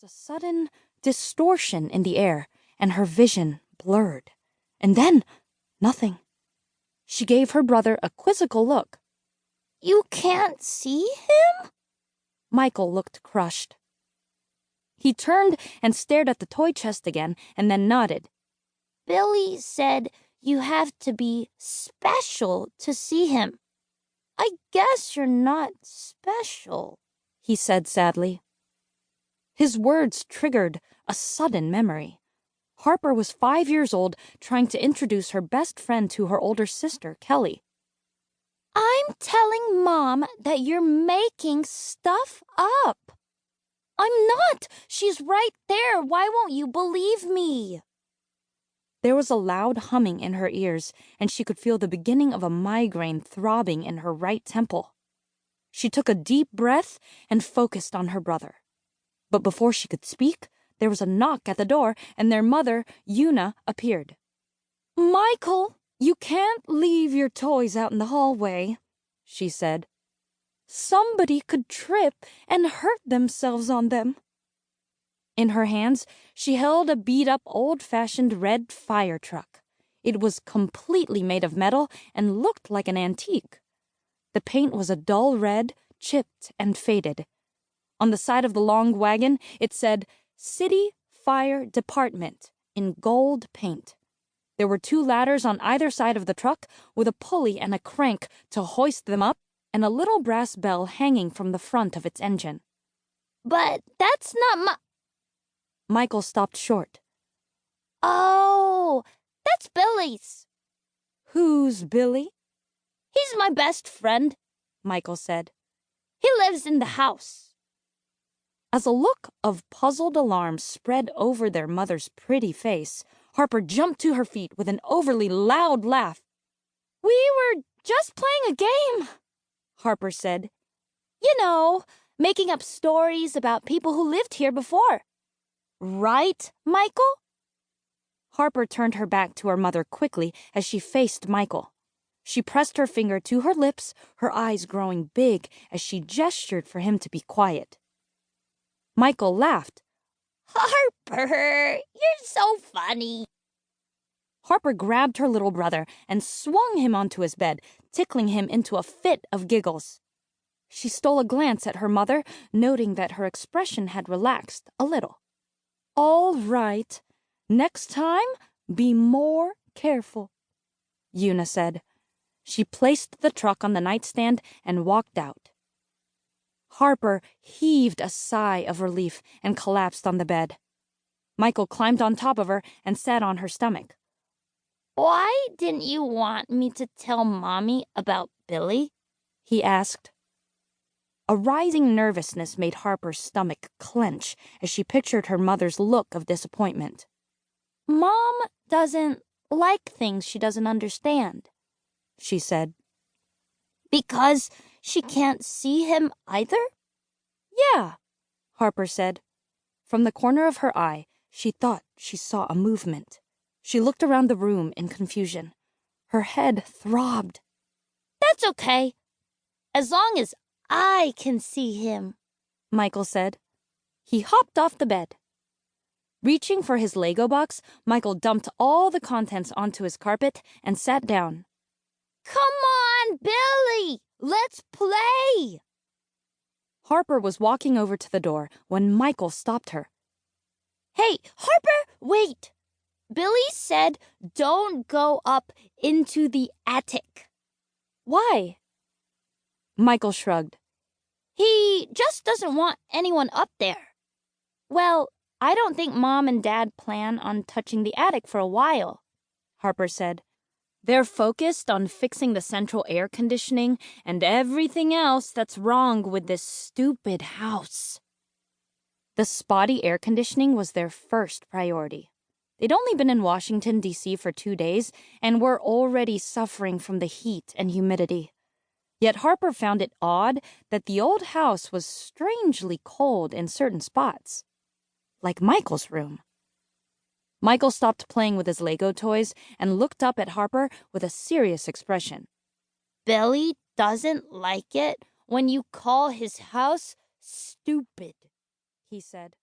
was a sudden distortion in the air, and her vision blurred. And then, nothing. She gave her brother a quizzical look. "You can't see him?" Michael looked crushed. He turned and stared at the toy chest again, and then nodded. "Billy said you have to be special to see him. I guess you're not special," he said sadly. His words triggered a sudden memory. Harper was 5 years old, trying to introduce her best friend to her older sister, Kelly. "I'm telling Mom that you're making stuff up." "I'm not. She's right there. Why won't you believe me?" There was a loud humming in her ears, and she could feel the beginning of a migraine throbbing in her right temple. She took a deep breath and focused on her brother. But before she could speak, there was a knock at the door, and their mother, Una, appeared. "Michael, you can't leave your toys out in the hallway," she said. "Somebody could trip and hurt themselves on them." In her hands, she held a beat-up, old-fashioned red fire truck. It was completely made of metal and looked like an antique. The paint was a dull red, chipped and faded. On the side of the long wagon, it said, "City Fire Department," in gold paint. There were 2 ladders on either side of the truck, with a pulley and a crank to hoist them up, and a little brass bell hanging from the front of its engine. "But that's not my—" Michael stopped short. "Oh, that's Billy's." "Who's Billy?" "He's my best friend," Michael said. "He lives in the house." As a look of puzzled alarm spread over their mother's pretty face, Harper jumped to her feet with an overly loud laugh. "We were just playing a game," Harper said. "You know, making up stories about people who lived here before. Right, Michael?" Harper turned her back to her mother quickly as she faced Michael. She pressed her finger to her lips, her eyes growing big as she gestured for him to be quiet. Michael laughed. "Harper, you're so funny." Harper grabbed her little brother and swung him onto his bed, tickling him into a fit of giggles. She stole a glance at her mother, noting that her expression had relaxed a little. "All right. Next time, be more careful," Una said. She placed the truck on the nightstand and walked out. Harper heaved a sigh of relief and collapsed on the bed. Michael climbed on top of her and sat on her stomach. "Why didn't you want me to tell Mommy about Billy?" he asked. A rising nervousness made Harper's stomach clench as she pictured her mother's look of disappointment. "Mom doesn't like things she doesn't understand," she said. "Because she can't see him either?" "Yeah," Harper said. From the corner of her eye, she thought she saw a movement. She looked around the room in confusion. Her head throbbed. "That's okay, as long as I can see him," Michael said. He hopped off the bed. Reaching for his Lego box, Michael dumped all the contents onto his carpet and sat down. "Come on, Billy! Let's play!" Harper was walking over to the door when Michael stopped her. "Hey, Harper, wait! Billy said don't go up into the attic." "Why?" Michael shrugged. "He just doesn't want anyone up there." "Well, I don't think Mom and Dad plan on touching the attic for a while," Harper said. "They're focused on fixing the central air conditioning and everything else that's wrong with this stupid house." The spotty air conditioning was their first priority. They'd only been in Washington, D.C. for 2 days and were already suffering from the heat and humidity. Yet Harper found it odd that the old house was strangely cold in certain spots, like Michael's room. Michael stopped playing with his Lego toys and looked up at Harper with a serious expression. "Billy doesn't like it when you call his house stupid," he said.